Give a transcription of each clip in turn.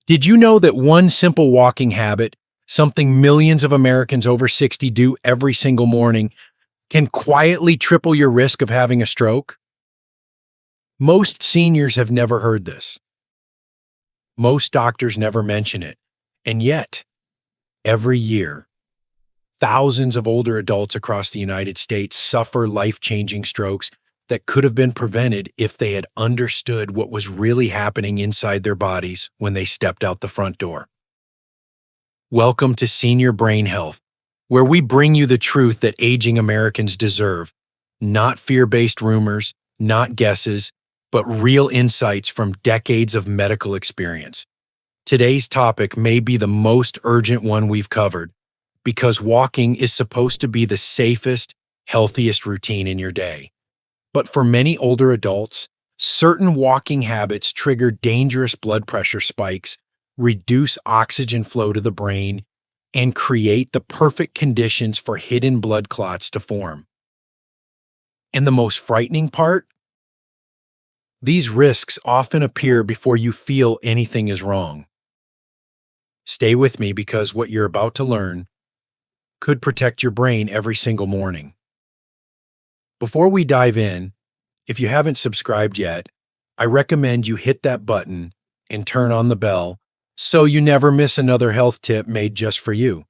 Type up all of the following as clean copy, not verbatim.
Did you know that one simple walking habit, something millions of Americans over 60 do every single morning, can quietly triple your risk of having a stroke? Most seniors have never heard this. Most doctors never mention it. And yet, every year, thousands of older adults across the United States suffer life-changing strokes that could have been prevented if they had understood what was really happening inside their bodies when they stepped out the front door. Welcome to Senior Brain Health, where we bring you the truth that aging Americans deserve, not fear-based rumors, not guesses, but real insights from decades of medical experience. Today's topic may be the most urgent one we've covered, because walking is supposed to be the safest, healthiest routine in your day. But for many older adults, certain walking habits trigger dangerous blood pressure spikes, reduce oxygen flow to the brain, and create the perfect conditions for hidden blood clots to form. And the most frightening part? These risks often appear before you feel anything is wrong. Stay with me because what you're about to learn could protect your brain every single morning. Before we dive in, if you haven't subscribed yet, I recommend you hit that button and turn on the bell so you never miss another health tip made just for you.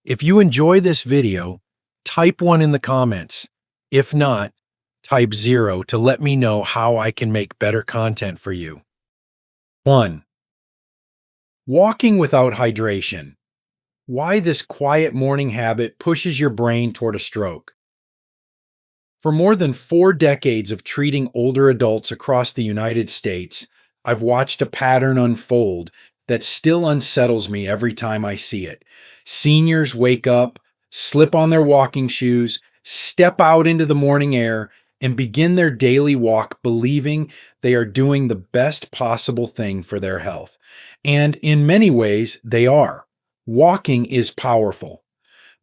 If you enjoy this video, type 1 in the comments. If not, type 0 to let me know how I can make better content for you. 1. Walking without hydration. Why this quiet morning habit pushes your brain toward a stroke. For more than 4 decades of treating older adults across the United States, I've watched a pattern unfold that still unsettles me every time I see it. Seniors wake up, slip on their walking shoes, step out into the morning air, and begin their daily walk believing they are doing the best possible thing for their health. And in many ways, they are. Walking is powerful.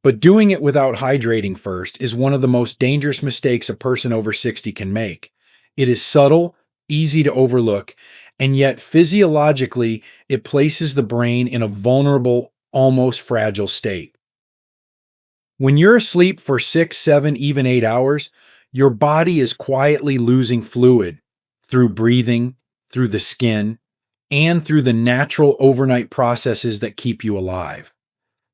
But doing it without hydrating first is one of the most dangerous mistakes a person over 60 can make. It is subtle, easy to overlook, and yet physiologically, it places the brain in a vulnerable, almost fragile state. When you're asleep for 6, 7, even 8 hours, your body is quietly losing fluid through breathing, through the skin, and through the natural overnight processes that keep you alive.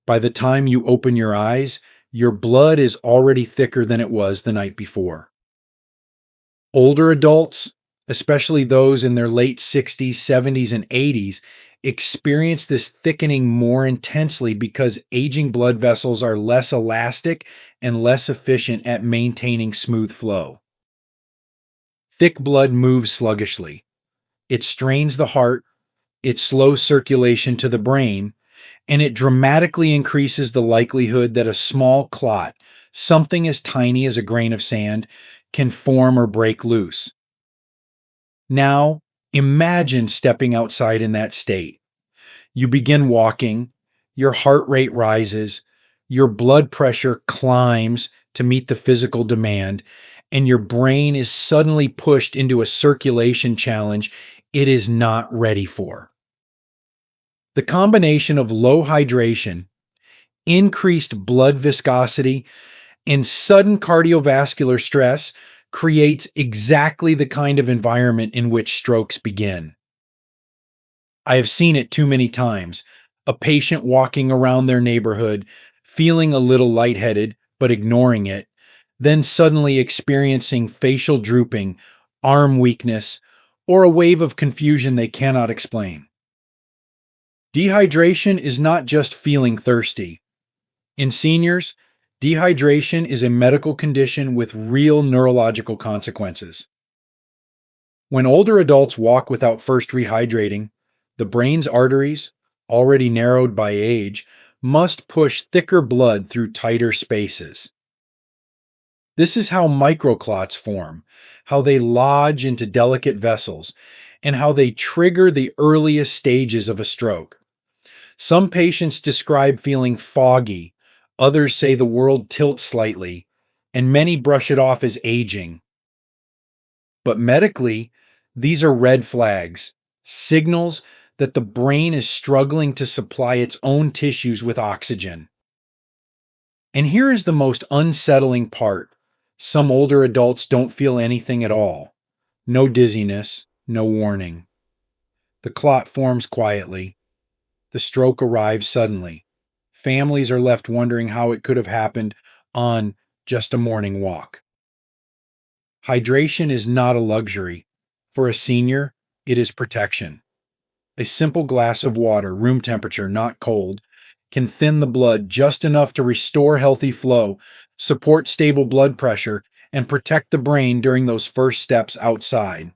By the time you open your eyes, your blood is already thicker than it was the night before. Older adults, especially those in their late 60s, 70s, and 80s, experience this thickening more intensely because aging blood vessels are less elastic and less efficient at maintaining smooth flow. Thick blood moves sluggishly. It strains the heart, it slows circulation to the brain, and it dramatically increases the likelihood that a small clot, something as tiny as a grain of sand, can form or break loose. Now, imagine stepping outside in that state. You begin walking, your heart rate rises, your blood pressure climbs to meet the physical demand, and your brain is suddenly pushed into a circulation challenge it is not ready for. The combination of low hydration, increased blood viscosity, and sudden cardiovascular stress creates exactly the kind of environment in which strokes begin. I have seen it too many times. A patient walking around their neighborhood, feeling a little lightheaded, but ignoring it, then suddenly experiencing facial drooping, arm weakness, or a wave of confusion they cannot explain. Dehydration is not just feeling thirsty. In seniors, dehydration is a medical condition with real neurological consequences. When older adults walk without first rehydrating, the brain's arteries, already narrowed by age, must push thicker blood through tighter spaces. This is how microclots form, how they lodge into delicate vessels, and how they trigger the earliest stages of a stroke. Some patients describe feeling foggy, others say the world tilts slightly, and many brush it off as aging. But medically, these are red flags, signals that the brain is struggling to supply its own tissues with oxygen. And here is the most unsettling part. Some older adults don't feel anything at all. No dizziness, no warning. The clot forms quietly. The stroke arrives suddenly. Families are left wondering how it could have happened on just a morning walk. Hydration is not a luxury. For a senior, it is protection. A simple glass of water, room temperature, not cold, can thin the blood just enough to restore healthy flow, support stable blood pressure, and protect the brain during those first steps outside.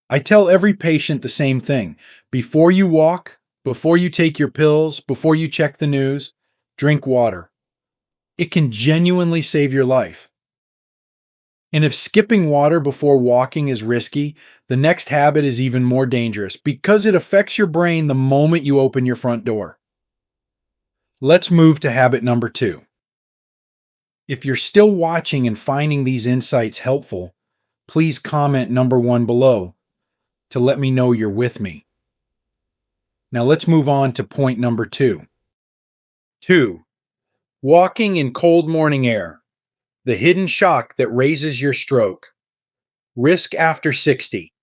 I tell every patient the same thing. Before you walk, before you take your pills, before you check the news, drink water. It can genuinely save your life. And if skipping water before walking is risky, the next habit is even more dangerous because it affects your brain the moment you open your front door. Let's move to habit number 2. If you're still watching and finding these insights helpful, please comment number 1 below to let me know you're with me. Now let's move on to point number 2. 2. Walking in cold morning air. The hidden shock that raises your stroke. Risk after 60.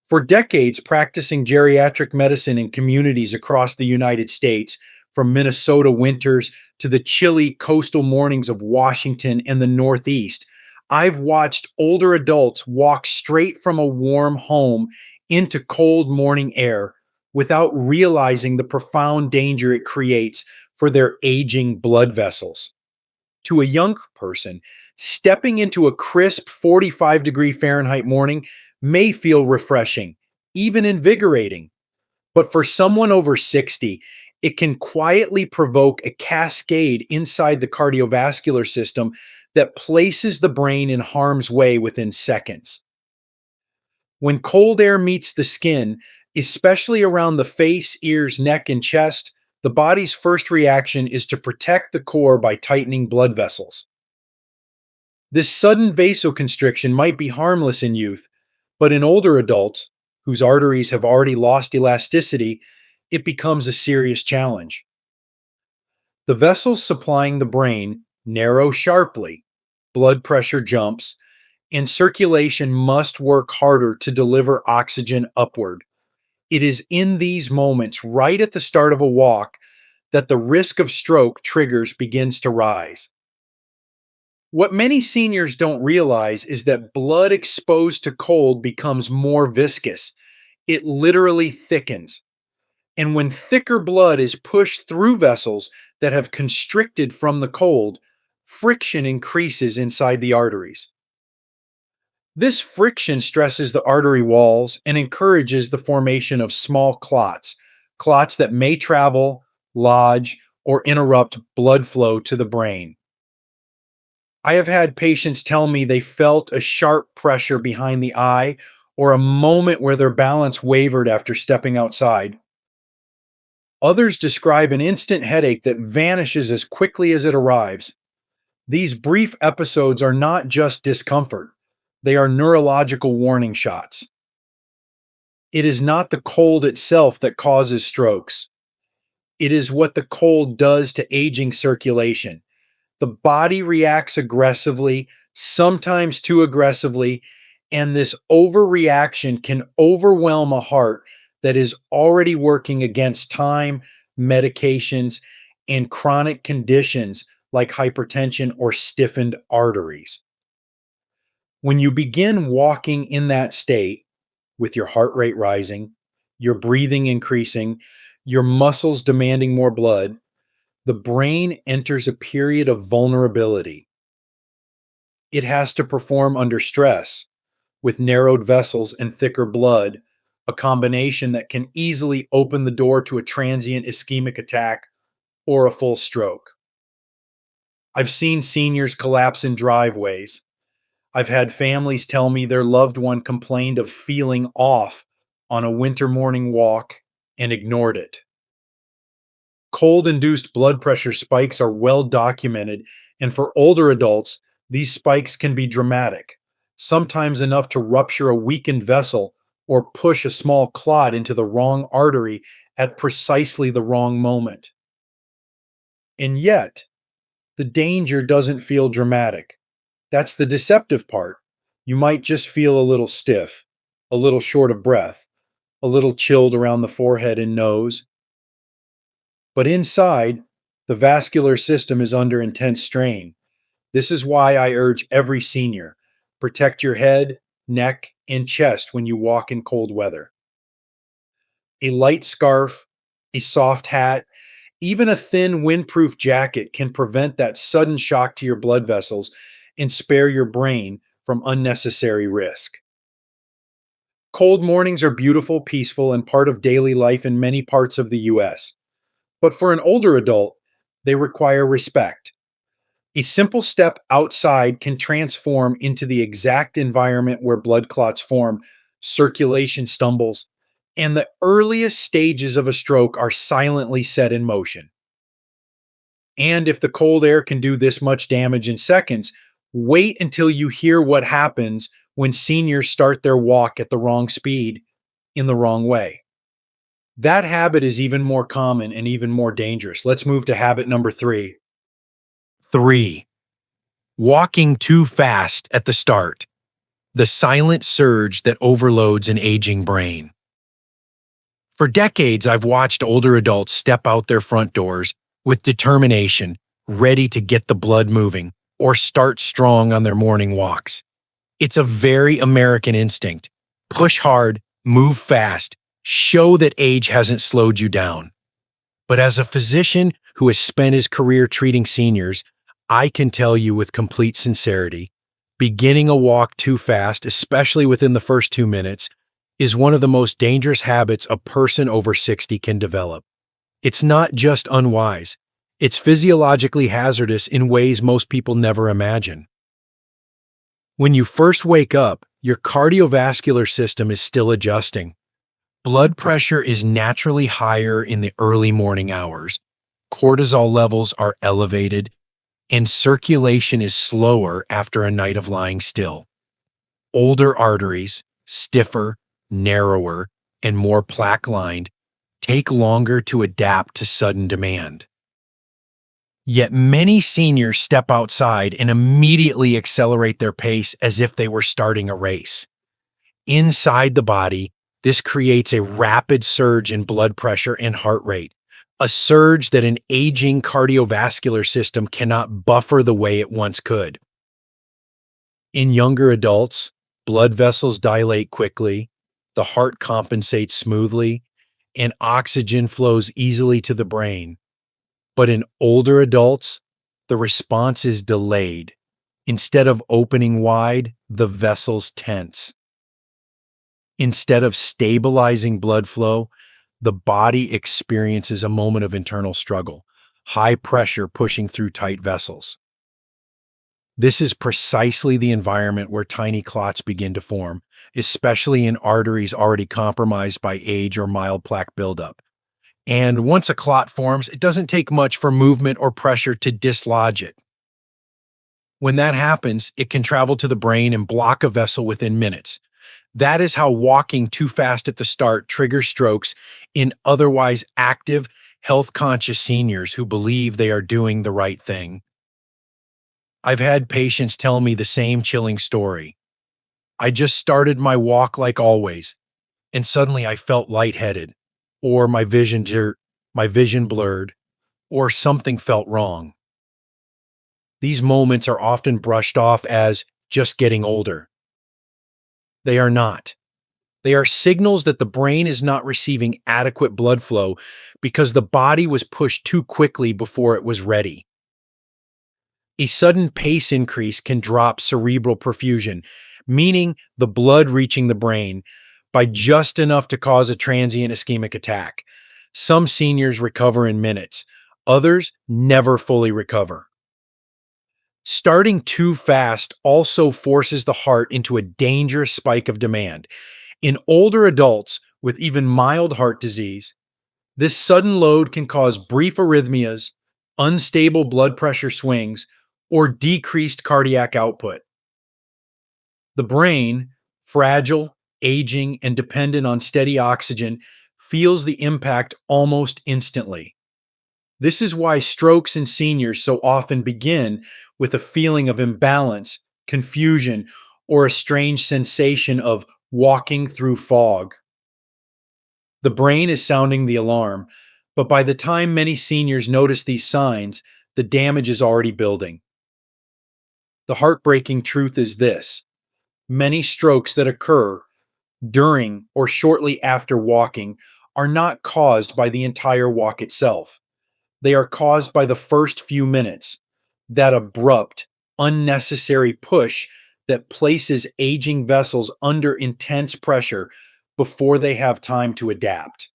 For decades, practicing geriatric medicine in communities across the United States, from Minnesota winters to the chilly coastal mornings of Washington and the Northeast, I've watched older adults walk straight from a warm home into cold morning air without realizing the profound danger it creates for their aging blood vessels. To a younger person, stepping into a crisp 45-degree Fahrenheit morning may feel refreshing, even invigorating. But for someone over 60, it can quietly provoke a cascade inside the cardiovascular system that places the brain in harm's way within seconds. When cold air meets the skin, especially around the face, ears, neck, and chest, the body's first reaction is to protect the core by tightening blood vessels. This sudden vasoconstriction might be harmless in youth, but in older adults, whose arteries have already lost elasticity, it becomes a serious challenge. The vessels supplying the brain narrow sharply, blood pressure jumps, and circulation must work harder to deliver oxygen upward. It is in these moments, right at the start of a walk, that the risk of stroke triggers begins to rise. What many seniors don't realize is that blood exposed to cold becomes more viscous. It literally thickens. And when thicker blood is pushed through vessels that have constricted from the cold, friction increases inside the arteries. This friction stresses the artery walls and encourages the formation of small clots, clots that may travel, lodge, or interrupt blood flow to the brain. I have had patients tell me they felt a sharp pressure behind the eye or a moment where their balance wavered after stepping outside. Others describe an instant headache that vanishes as quickly as it arrives. These brief episodes are not just discomfort, they are neurological warning shots. It is not the cold itself that causes strokes. It is what the cold does to aging circulation. The body reacts aggressively, sometimes too aggressively, and this overreaction can overwhelm a heart that is already working against time, medications, and chronic conditions like hypertension or stiffened arteries. When you begin walking in that state, with your heart rate rising, your breathing increasing, your muscles demanding more blood, the brain enters a period of vulnerability. It has to perform under stress, with narrowed vessels and thicker blood, a combination that can easily open the door to a transient ischemic attack or a full stroke. I've seen seniors collapse in driveways. I've had families tell me their loved one complained of feeling off on a winter morning walk and ignored it. Cold-induced blood pressure spikes are well documented, and for older adults, these spikes can be dramatic, sometimes enough to rupture a weakened vessel or push a small clot into the wrong artery at precisely the wrong moment. And yet, the danger doesn't feel dramatic. That's the deceptive part. You might just feel a little stiff, a little short of breath, a little chilled around the forehead and nose. But inside, the vascular system is under intense strain. This is why I urge every senior: protect your head, neck, and chest when you walk in cold weather. A light scarf, a soft hat, even a thin windproof jacket can prevent that sudden shock to your blood vessels and spare your brain from unnecessary risk. Cold mornings are beautiful, peaceful, and part of daily life in many parts of the US. But for an older adult, they require respect. A simple step outside can transform into the exact environment where blood clots form, circulation stumbles, and the earliest stages of a stroke are silently set in motion. And if the cold air can do this much damage in seconds, wait until you hear what happens when seniors start their walk at the wrong speed in the wrong way. That habit is even more common and even more dangerous. Let's move to habit number 3. 3. Walking too fast at the start. The silent surge that overloads an aging brain. For decades, I've watched older adults step out their front doors with determination, ready to get the blood moving or start strong on their morning walks. It's a very American instinct. Push hard, move fast, show that age hasn't slowed you down. But as a physician who has spent his career treating seniors, I can tell you with complete sincerity, beginning a walk too fast, especially within the first 2 minutes, is one of the most dangerous habits a person over 60 can develop. It's not just unwise, it's physiologically hazardous in ways most people never imagine. When you first wake up, your cardiovascular system is still adjusting. Blood pressure is naturally higher in the early morning hours. Cortisol levels are elevated, and circulation is slower after a night of lying still. Older arteries, stiffer, narrower, and more plaque-lined, take longer to adapt to sudden demand. Yet many seniors step outside and immediately accelerate their pace as if they were starting a race. Inside the body, this creates a rapid surge in blood pressure and heart rate, a surge that an aging cardiovascular system cannot buffer the way it once could. In younger adults, blood vessels dilate quickly, the heart compensates smoothly, and oxygen flows easily to the brain. But in older adults, the response is delayed. Instead of opening wide, the vessels tense. Instead of stabilizing blood flow, the body experiences a moment of internal struggle, high pressure pushing through tight vessels. This is precisely the environment where tiny clots begin to form, especially in arteries already compromised by age or mild plaque buildup. And once a clot forms, it doesn't take much for movement or pressure to dislodge it. When that happens, it can travel to the brain and block a vessel within minutes. That is how walking too fast at the start triggers strokes in otherwise active, health-conscious seniors who believe they are doing the right thing. I've had patients tell me the same chilling story. I just started my walk like always, and suddenly I felt lightheaded, or my vision blurred, or something felt wrong. These moments are often brushed off as just getting older. They are not. They are signals that the brain is not receiving adequate blood flow because the body was pushed too quickly before it was ready. A sudden pace increase can drop cerebral perfusion, meaning the blood reaching the brain, by just enough to cause a transient ischemic attack. Some seniors recover in minutes, others never fully recover. Starting too fast also forces the heart into a dangerous spike of demand. In older adults with even mild heart disease, this sudden load can cause brief arrhythmias, unstable blood pressure swings, or decreased cardiac output. The brain, fragile aging, and dependent on steady oxygen feels the impact almost instantly. This is why strokes in seniors so often begin with a feeling of imbalance, confusion, or a strange sensation of walking through fog. The brain is sounding the alarm, but by the time many seniors notice these signs, the damage is already building. The heartbreaking truth is this: many strokes that occur during or shortly after walking are not caused by the entire walk itself. They are caused by the first few minutes, that abrupt, unnecessary push that places aging vessels under intense pressure before they have time to adapt.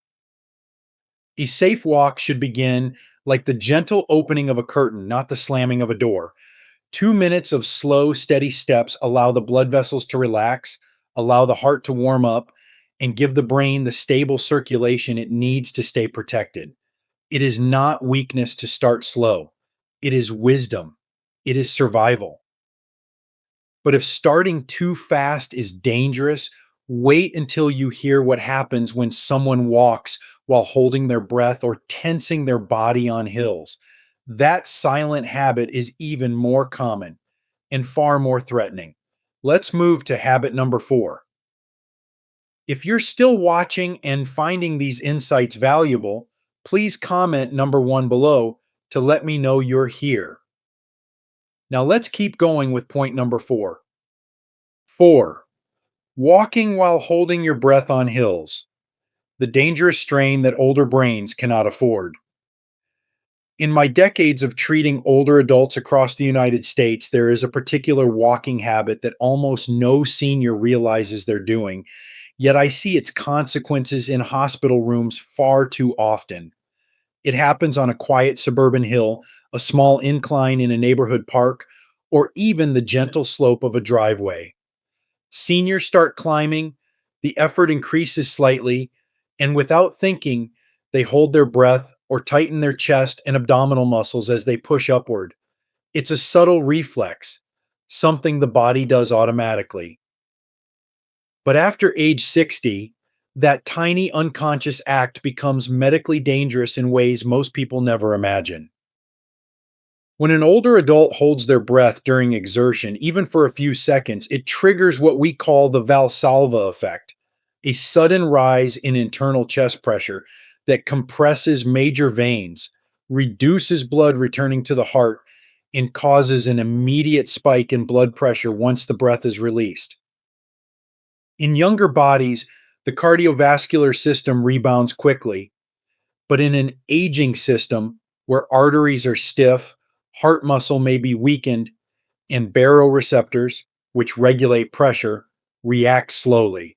A safe walk should begin like the gentle opening of a curtain, not the slamming of a door. 2 minutes of slow, steady steps allow the blood vessels to relax, allow the heart to warm up, and give the brain the stable circulation it needs to stay protected. It is not weakness to start slow. It is wisdom. It is survival. But if starting too fast is dangerous, wait until you hear what happens when someone walks while holding their breath or tensing their body on hills. That silent habit is even more common and far more threatening. Let's move to habit number 4. If you're still watching and finding these insights valuable, please comment number 1 below to let me know you're here. Now let's keep going with point number 4. 4. Walking while holding your breath on hills, the dangerous strain that older brains cannot afford. In my decades of treating older adults across the United States, there is a particular walking habit that almost no senior realizes they're doing, yet I see its consequences in hospital rooms far too often. It happens on a quiet suburban hill, a small incline in a neighborhood park, or even the gentle slope of a driveway. Seniors start climbing, the effort increases slightly, and without thinking, they hold their breath or tighten their chest and abdominal muscles as they push upward. It's a subtle reflex, something the body does automatically. But after age 60, that tiny unconscious act becomes medically dangerous in ways most people never imagine. When an older adult holds their breath during exertion, even for a few seconds, it triggers what we call the Valsalva effect, a sudden rise in internal chest pressure that compresses major veins, reduces blood returning to the heart, and causes an immediate spike in blood pressure once the breath is released. In younger bodies, the cardiovascular system rebounds quickly, but in an aging system where arteries are stiff, heart muscle may be weakened, and baroreceptors, which regulate pressure, react slowly.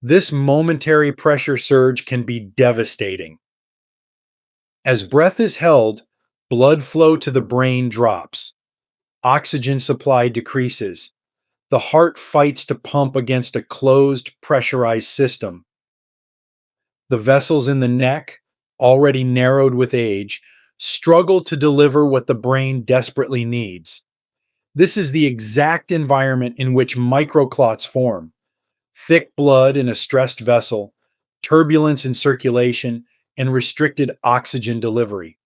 This momentary pressure surge can be devastating. As breath is held, blood flow to the brain drops. Oxygen supply decreases. The heart fights to pump against a closed, pressurized system. The vessels in the neck, already narrowed with age, struggle to deliver what the brain desperately needs. This is the exact environment in which microclots form: thick blood in a stressed vessel, turbulence in circulation, and restricted oxygen delivery.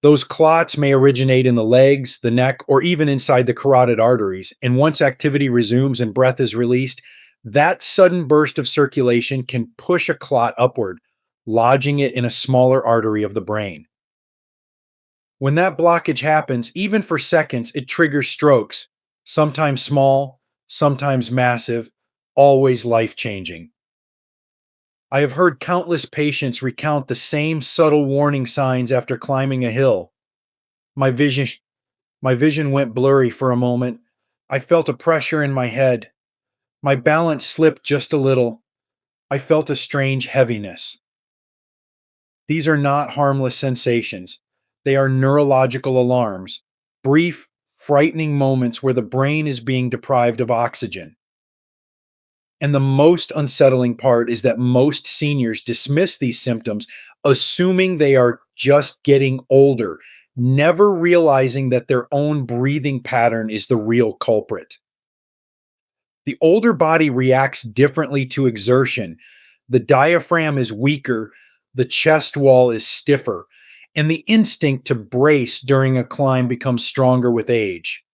Those clots may originate in the legs, the neck, or even inside the carotid arteries, and once activity resumes and breath is released, that sudden burst of circulation can push a clot upward, lodging it in a smaller artery of the brain. When that blockage happens, even for seconds, it triggers strokes, sometimes small, sometimes massive, always life-changing. I have heard countless patients recount the same subtle warning signs after climbing a hill. My vision My vision went blurry for a moment. I felt a pressure in my head. My balance slipped just a little. I felt a strange heaviness. These are not harmless sensations. They are neurological alarms, brief, frightening moments where the brain is being deprived of oxygen. And the most unsettling part is that most seniors dismiss these symptoms, assuming they are just getting older, never realizing that their own breathing pattern is the real culprit. The older body reacts differently to exertion. The diaphragm is weaker, the chest wall is stiffer, and the instinct to brace during a climb becomes stronger with age.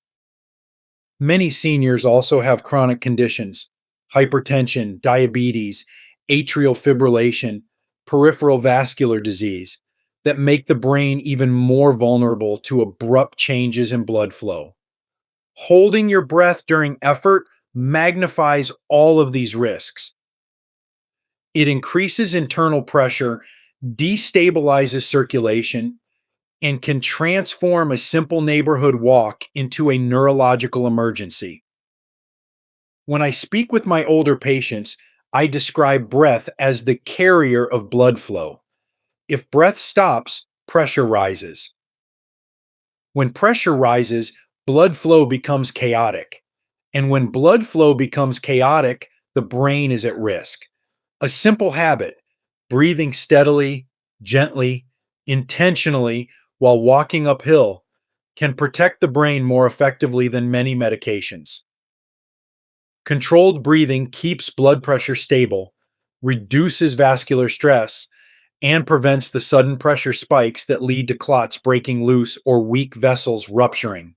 Many seniors also have chronic conditions: hypertension, diabetes, atrial fibrillation, peripheral vascular disease that make the brain even more vulnerable to abrupt changes in blood flow. Holding your breath during effort magnifies all of these risks. It increases internal pressure, destabilizes circulation, and can transform a simple neighborhood walk into a neurological emergency. When I speak with my older patients, I describe breath as the carrier of blood flow. If breath stops, pressure rises. When pressure rises, blood flow becomes chaotic. And when blood flow becomes chaotic, the brain is at risk. A simple habit: breathing steadily, gently, intentionally while walking uphill, can protect the brain more effectively than many medications. Controlled breathing keeps blood pressure stable, reduces vascular stress, and prevents the sudden pressure spikes that lead to clots breaking loose or weak vessels rupturing.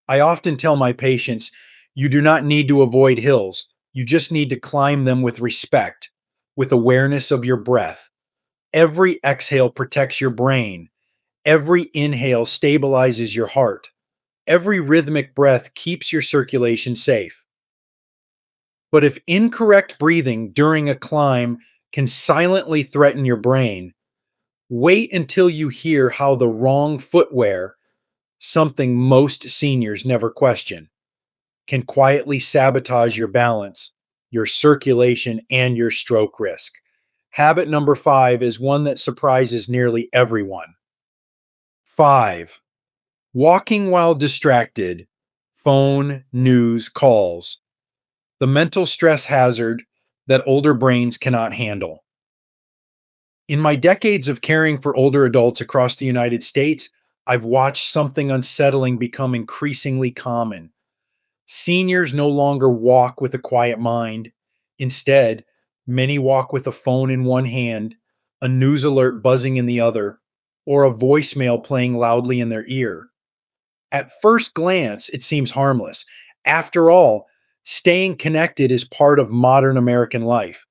I often tell my patients, you do not need to avoid hills, you just need to climb them with respect, with awareness of your breath. Every exhale protects your brain. Every inhale stabilizes your heart. Every rhythmic breath keeps your circulation safe. But if incorrect breathing during a climb can silently threaten your brain, wait until you hear how the wrong footwear, something most seniors never question, can quietly sabotage your balance, your circulation, and your stroke risk. Habit number 5 is one that surprises nearly everyone. 5. Walking while distracted, phone, news, calls, the mental stress hazard that older brains cannot handle. In my decades of caring for older adults across the United States, I've watched something unsettling become increasingly common. Seniors no longer walk with a quiet mind. Instead, many walk with a phone in one hand, a news alert buzzing in the other, or a voicemail playing loudly in their ear. At first glance, it seems harmless. After all, staying connected is part of modern American life.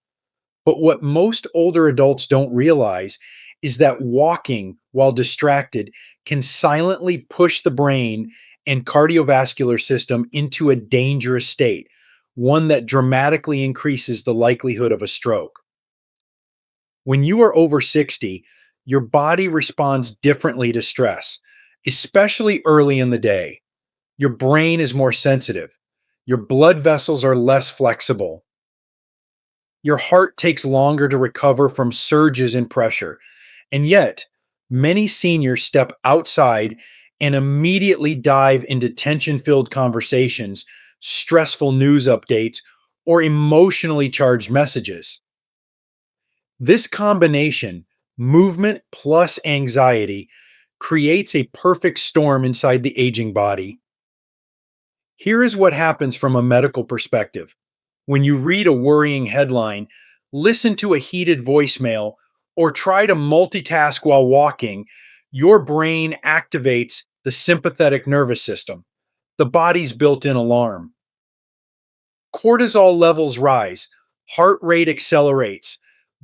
But what most older adults don't realize is that walking while distracted can silently push the brain and cardiovascular system into a dangerous state, one that dramatically increases the likelihood of a stroke. When you are over 60, your body responds differently to stress, especially early in the day. Your brain is more sensitive. Your blood vessels are less flexible. Your heart takes longer to recover from surges in pressure. And yet, many seniors step outside and immediately dive into tension filled conversations, stressful news updates, or emotionally charged messages. This combination, movement plus anxiety, creates a perfect storm inside the aging body. Here is what happens from a medical perspective. When you read a worrying headline, listen to a heated voicemail, or try to multitask while walking, your brain activates the sympathetic nervous system, the body's built in alarm. Cortisol levels rise, heart rate accelerates,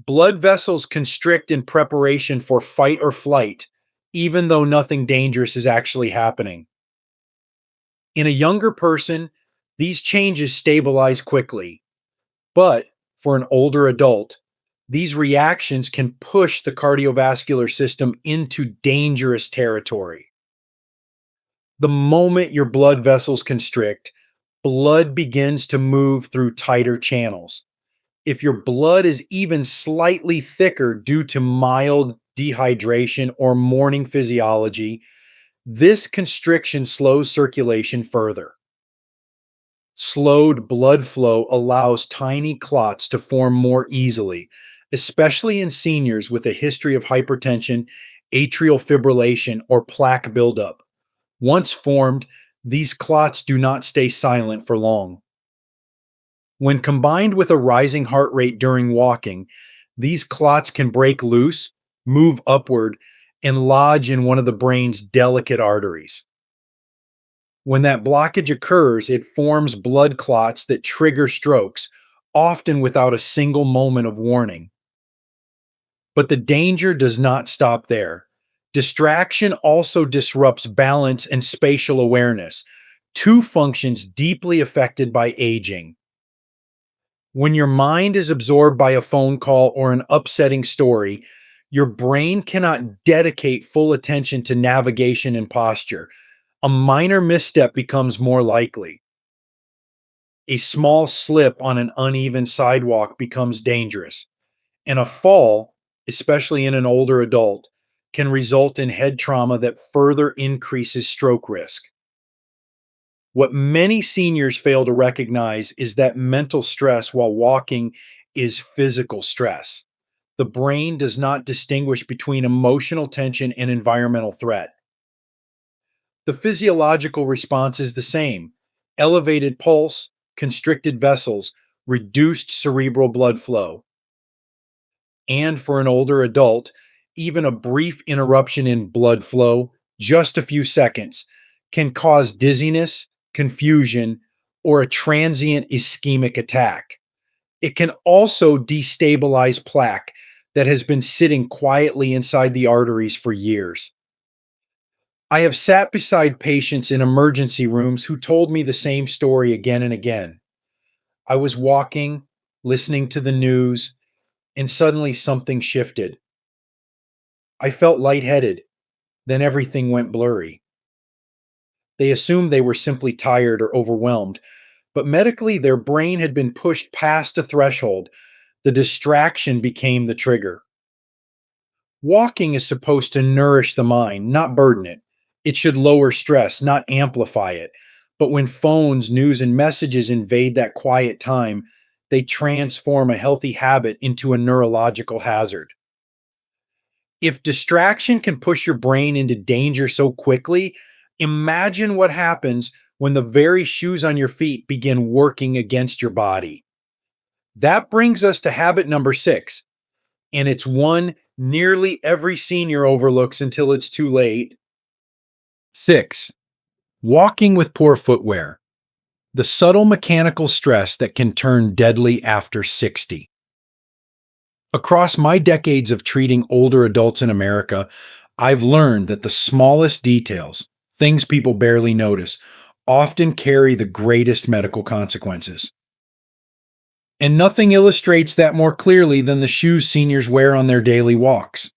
blood vessels constrict in preparation for fight or flight, even though nothing dangerous is actually happening. In a younger person, these changes stabilize quickly. But for an older adult, these reactions can push the cardiovascular system into dangerous territory. The moment your blood vessels constrict, blood begins to move through tighter channels. If your blood is even slightly thicker due to mild dehydration or morning physiology, this constriction slows circulation further. Slowed blood flow allows tiny clots to form more easily, especially in seniors with a history of hypertension, atrial fibrillation, or plaque buildup. Once formed, these clots do not stay silent for long. When combined with a rising heart rate during walking, these clots can break loose, move upward, and lodge in one of the brain's delicate arteries. When that blockage occurs, it forms blood clots that trigger strokes, often without a single moment of warning. But the danger does not stop there. Distraction also disrupts balance and spatial awareness, two functions deeply affected by aging. When your mind is absorbed by a phone call or an upsetting story, your brain cannot dedicate full attention to navigation and posture. A minor misstep becomes more likely. A small slip on an uneven sidewalk becomes dangerous. And a fall, especially in an older adult, can result in head trauma that further increases stroke risk. What many seniors fail to recognize is that mental stress while walking is physical stress. The brain does not distinguish between emotional tension and environmental threat. The physiological response is the same: elevated pulse, constricted vessels, reduced cerebral blood flow. And for an older adult, even a brief interruption in blood flow, just a few seconds, can cause dizziness, confusion, or a transient ischemic attack. It can also destabilize plaque that has been sitting quietly inside the arteries for years. I have sat beside patients in emergency rooms who told me the same story again and again. I was walking, listening to the news, and suddenly something shifted. I felt lightheaded, then everything went blurry. They assumed they were simply tired or overwhelmed, but medically their brain had been pushed past a threshold. The distraction became the trigger. Walking is supposed to nourish the mind, not burden it. It should lower stress, not amplify it. But when phones, news, and messages invade that quiet time, they transform a healthy habit into a neurological hazard. If distraction can push your brain into danger so quickly, imagine what happens when the very shoes on your feet begin working against your body. That brings us to habit number 6, and it's one nearly every senior overlooks until it's too late. 6. Walking with poor footwear. The subtle mechanical stress that can turn deadly after 60. Across my decades of treating older adults in America, I've learned that the smallest details, things people barely notice, often carry the greatest medical consequences. And nothing illustrates that more clearly than the shoes seniors wear on their daily walks.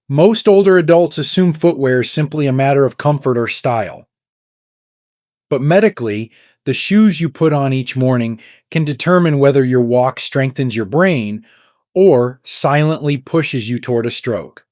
Most older adults assume footwear is simply a matter of comfort or style. But medically, the shoes you put on each morning can determine whether your walk strengthens your brain or silently pushes you toward a stroke.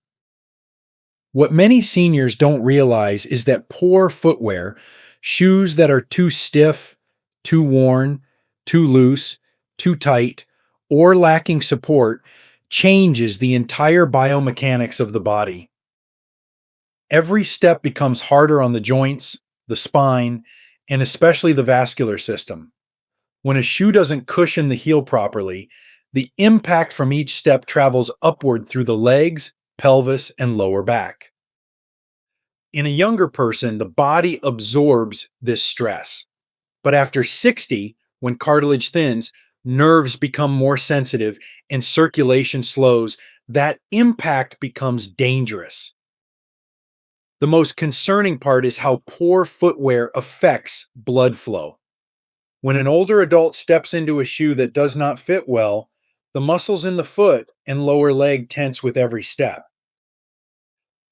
What many seniors don't realize is that poor footwear, shoes that are too stiff, too worn, too loose, too tight, or lacking support, changes the entire biomechanics of the body. Every step becomes harder on the joints, the spine, and especially the vascular system. When a shoe doesn't cushion the heel properly, the impact from each step travels upward through the legs, pelvis, and lower back. In a younger person, the body absorbs this stress. But after 60, when cartilage thins, nerves become more sensitive and circulation slows, that impact becomes dangerous. The most concerning part is how poor footwear affects blood flow. When an older adult steps into a shoe that does not fit well, the muscles in the foot and lower leg tense with every step.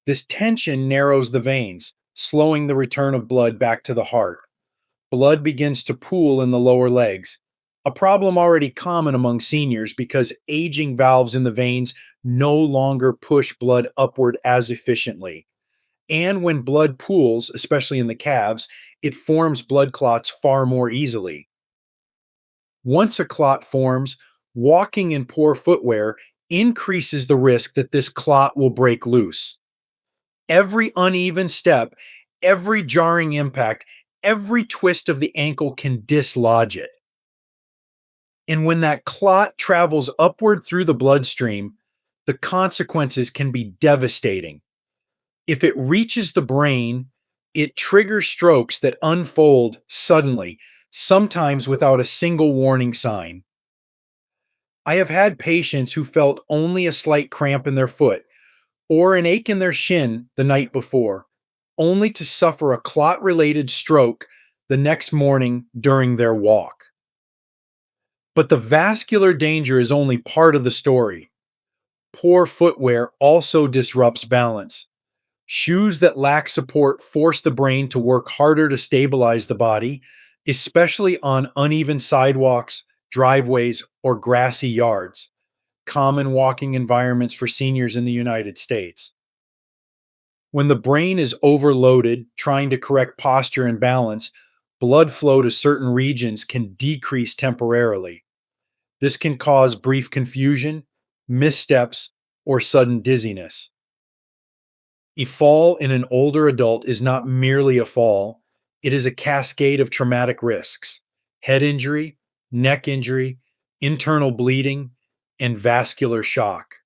This tension narrows the veins, slowing the return of blood back to the heart. Blood begins to pool in the lower legs, a problem already common among seniors because aging valves in the veins no longer push blood upward as efficiently. And when blood pools, especially in the calves, it forms blood clots far more easily. Once a clot forms, walking in poor footwear increases the risk that this clot will break loose. Every uneven step, every jarring impact, every twist of the ankle can dislodge it. And when that clot travels upward through the bloodstream, the consequences can be devastating. If it reaches the brain, it triggers strokes that unfold suddenly, sometimes without a single warning sign. I have had patients who felt only a slight cramp in their foot or an ache in their shin the night before, only to suffer a clot related stroke the next morning during their walk. But the vascular danger is only part of the story. Poor footwear also disrupts balance. Shoes that lack support force the brain to work harder to stabilize the body, especially on uneven sidewalks, driveways, or grassy yards, common walking environments for seniors in the United States. When the brain is overloaded trying to correct posture and balance, blood flow to certain regions can decrease temporarily. This can cause brief confusion, missteps, or sudden dizziness. A fall in an older adult is not merely a fall, it is a cascade of traumatic risks: head injury, neck injury, internal bleeding, and vascular shock.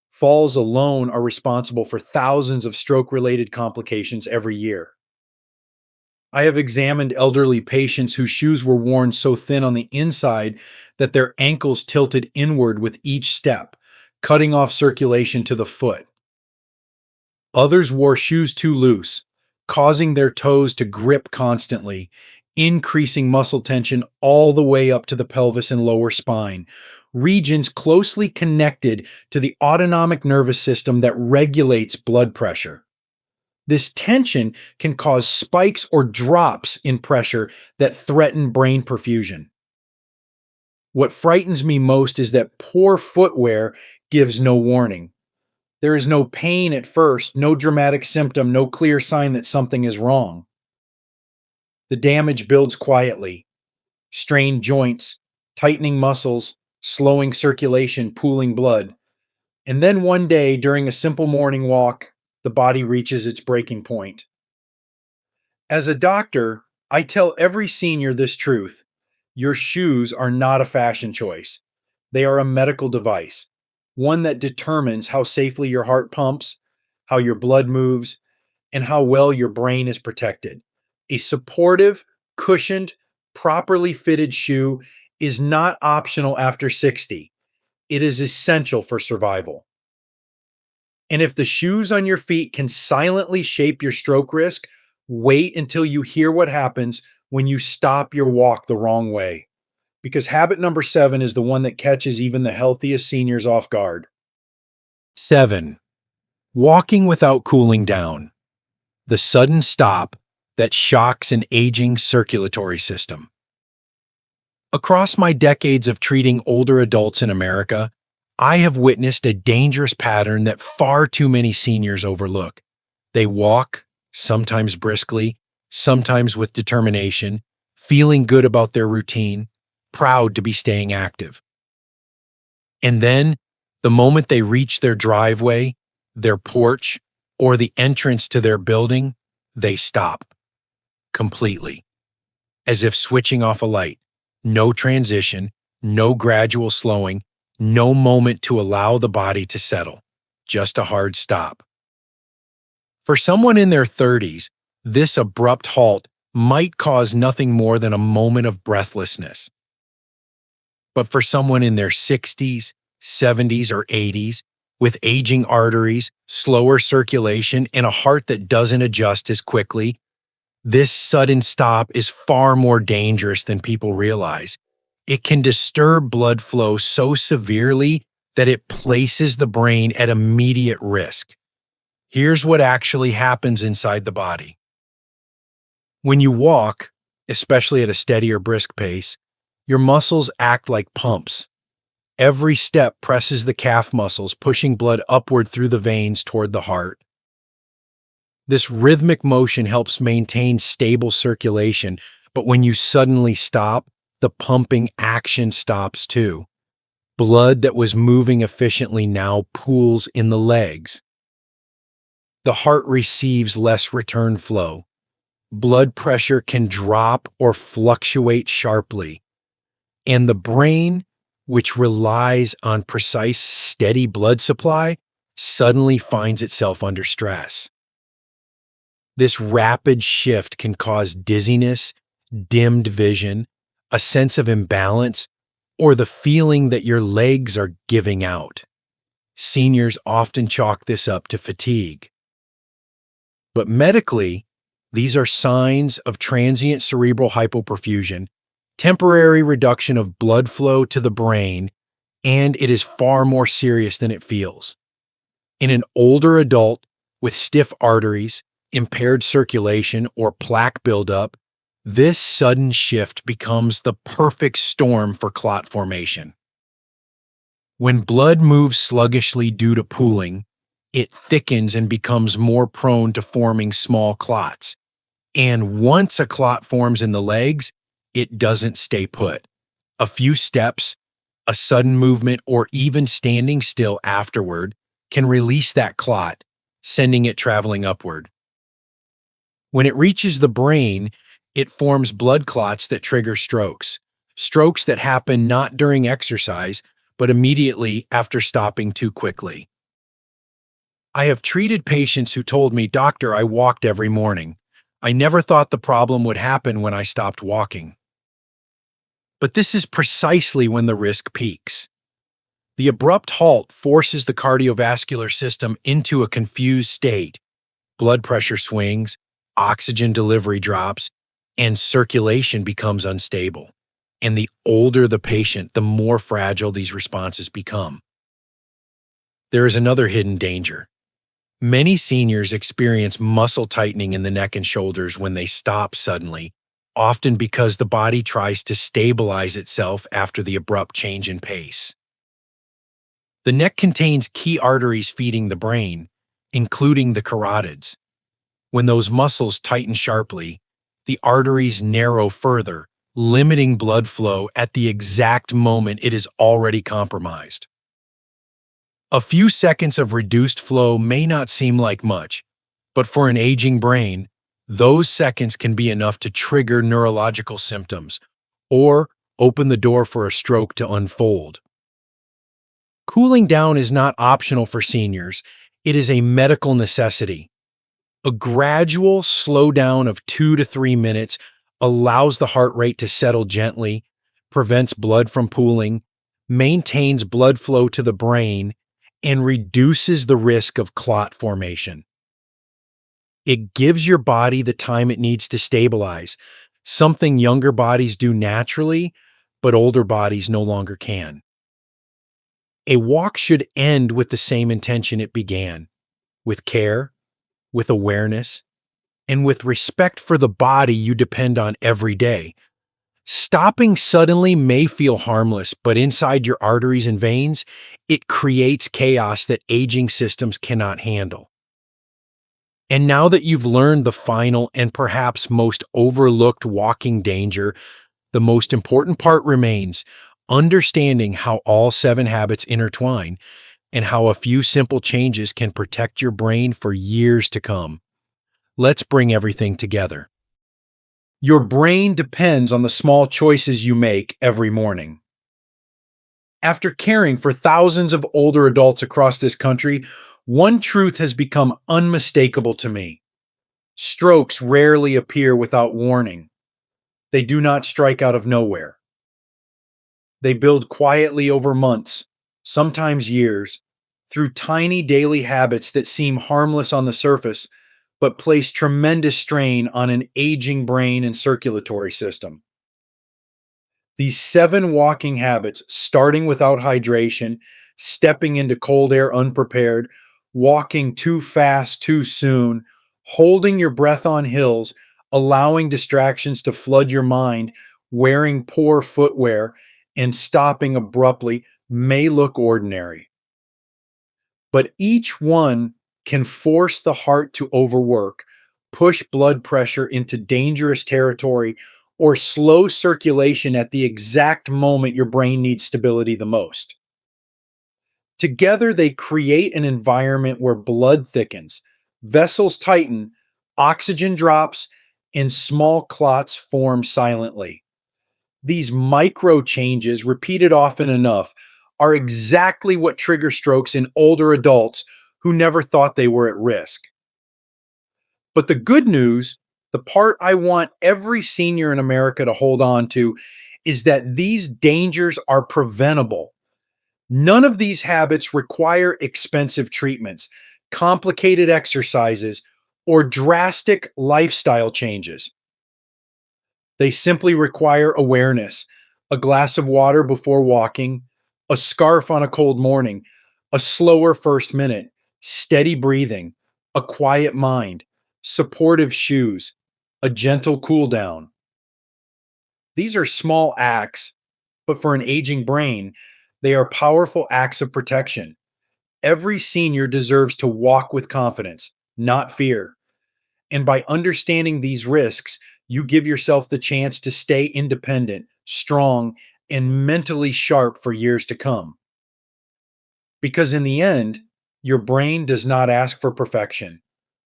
Falls alone are responsible for thousands of stroke related complications every year. I have examined elderly patients whose shoes were worn so thin on the inside that their ankles tilted inward with each step, cutting off circulation to the foot. Others wore shoes too loose, causing their toes to grip constantly, increasing muscle tension all the way up to the pelvis and lower spine, regions closely connected to the autonomic nervous system that regulates blood pressure. This tension can cause spikes or drops in pressure that threaten brain perfusion. What frightens me most is that poor footwear gives no warning. There is no pain at first, no dramatic symptom, no clear sign that something is wrong. The damage builds quietly: strained joints, tightening muscles, slowing circulation, pooling blood. And then one day, during a simple morning walk, the body reaches its breaking point. As a doctor, I tell every senior this truth: your shoes are not a fashion choice. They are a medical device, one that determines how safely your heart pumps, how your blood moves, and how well your brain is protected. A supportive, cushioned, properly fitted shoe is not optional after 60. It is essential for survival. And if the shoes on your feet can silently shape your stroke risk, wait until you hear what happens when you stop your walk the wrong way. Because habit number 7 is the one that catches even the healthiest seniors off guard. 7. Walking without cooling down. The sudden stop that shocks an aging circulatory system. Across my decades of treating older adults in America, I have witnessed a dangerous pattern that far too many seniors overlook. They walk, sometimes briskly, sometimes with determination, feeling good about their routine, proud to be staying active. And then, the moment they reach their driveway, their porch, or the entrance to their building, they stop completely, as if switching off a light. No transition, no gradual slowing, no moment to allow the body to settle. Just a hard stop. For someone in their 30s, this abrupt halt might cause nothing more than a moment of breathlessness. But for someone in their 60s, 70s, or 80s, with aging arteries, slower circulation, and a heart that doesn't adjust as quickly, this sudden stop is far more dangerous than people realize. It can disturb blood flow so severely that it places the brain at immediate risk. Here's what actually happens inside the body. When you walk, especially at a steady or brisk pace, your muscles act like pumps. Every step presses the calf muscles, pushing blood upward through the veins toward the heart. This rhythmic motion helps maintain stable circulation, but when you suddenly stop, the pumping action stops too. Blood that was moving efficiently now pools in the legs. The heart receives less return flow. Blood pressure can drop or fluctuate sharply. And the brain, which relies on precise, steady blood supply, suddenly finds itself under stress. This rapid shift can cause dizziness, dimmed vision, a sense of imbalance, or the feeling that your legs are giving out. Seniors often chalk this up to fatigue. But medically, these are signs of transient cerebral hypoperfusion, temporary reduction of blood flow to the brain, and it is far more serious than it feels. In an older adult with stiff arteries, impaired circulation, or plaque buildup, this sudden shift becomes the perfect storm for clot formation. When blood moves sluggishly due to pooling, it thickens and becomes more prone to forming small clots. And once a clot forms in the legs, it doesn't stay put. A few steps, a sudden movement, or even standing still afterward can release that clot, sending it traveling upward. When it reaches the brain, it forms blood clots that trigger strokes. Strokes that happen not during exercise, but immediately after stopping too quickly. I have treated patients who told me, "Doctor, I walked every morning. I never thought the problem would happen when I stopped walking." But this is precisely when the risk peaks. The abrupt halt forces the cardiovascular system into a confused state. Blood pressure swings, oxygen delivery drops, and circulation becomes unstable. And the older the patient, the more fragile these responses become. There is another hidden danger. Many seniors experience muscle tightening in the neck and shoulders when they stop suddenly, often because the body tries to stabilize itself after the abrupt change in pace. The neck contains key arteries feeding the brain, including the carotids. When those muscles tighten sharply, the arteries narrow further, limiting blood flow at the exact moment it is already compromised. A few seconds of reduced flow may not seem like much, but for an aging brain, those seconds can be enough to trigger neurological symptoms or open the door for a stroke to unfold. Cooling down is not optional for seniors, it is a medical necessity. A gradual slowdown of 2 to 3 minutes allows the heart rate to settle gently, prevents blood from pooling, maintains blood flow to the brain, and reduces the risk of clot formation. It gives your body the time it needs to stabilize, something younger bodies do naturally, but older bodies no longer can. A walk should end with the same intention it began, with care, with awareness, and with respect for the body you depend on every day. Stopping suddenly may feel harmless, but inside your arteries and veins, it creates chaos that aging systems cannot handle. And now that you've learned the final and perhaps most overlooked walking danger, the most important part remains: understanding how all 7 habits intertwine and how a few simple changes can protect your brain for years to come. Let's bring everything together. Your brain depends on the small choices you make every morning. After caring for thousands of older adults across this country, one truth has become unmistakable to me. Strokes rarely appear without warning. They do not strike out of nowhere. They build quietly over months, sometimes years, through tiny daily habits that seem harmless on the surface, but place tremendous strain on an aging brain and circulatory system. These 7 walking habits, starting without hydration, stepping into cold air unprepared, walking too fast too soon, holding your breath on hills, allowing distractions to flood your mind, wearing poor footwear, and stopping abruptly may look ordinary. But each one can force the heart to overwork, push blood pressure into dangerous territory, or slow circulation at the exact moment your brain needs stability the most. Together, they create an environment where blood thickens, vessels tighten, oxygen drops, and small clots form silently. These micro changes, repeated often enough, are exactly what trigger strokes in older adults who never thought they were at risk. But the good news, the part I want every senior in America to hold on to, is that these dangers are preventable. None of these habits require expensive treatments, complicated exercises, or drastic lifestyle changes. They simply require awareness, a glass of water before walking, a scarf on a cold morning, a slower first minute, steady breathing, a quiet mind, supportive shoes, a gentle cool down. These are small acts, but for an aging brain, they are powerful acts of protection. Every senior deserves to walk with confidence, not fear. And by understanding these risks, you give yourself the chance to stay independent, strong, and mentally sharp for years to come. Because in the end, your brain does not ask for perfection,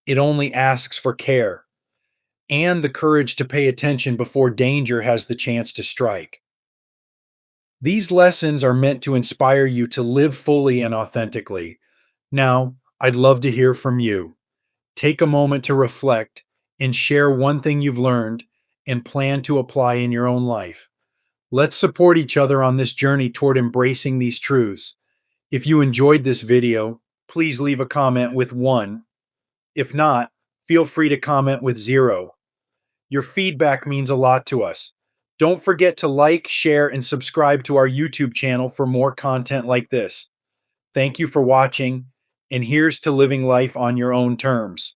it only asks for care and the courage to pay attention before danger has the chance to strike. These lessons are meant to inspire you to live fully and authentically. Now, I'd love to hear from you. Take a moment to reflect and share one thing you've learned and plan to apply in your own life. Let's support each other on this journey toward embracing these truths. If you enjoyed this video, please leave a comment with 1. If not, feel free to comment with 0. Your feedback means a lot to us. Don't forget to like, share, and subscribe to our YouTube channel for more content like this. Thank you for watching, and here's to living life on your own terms.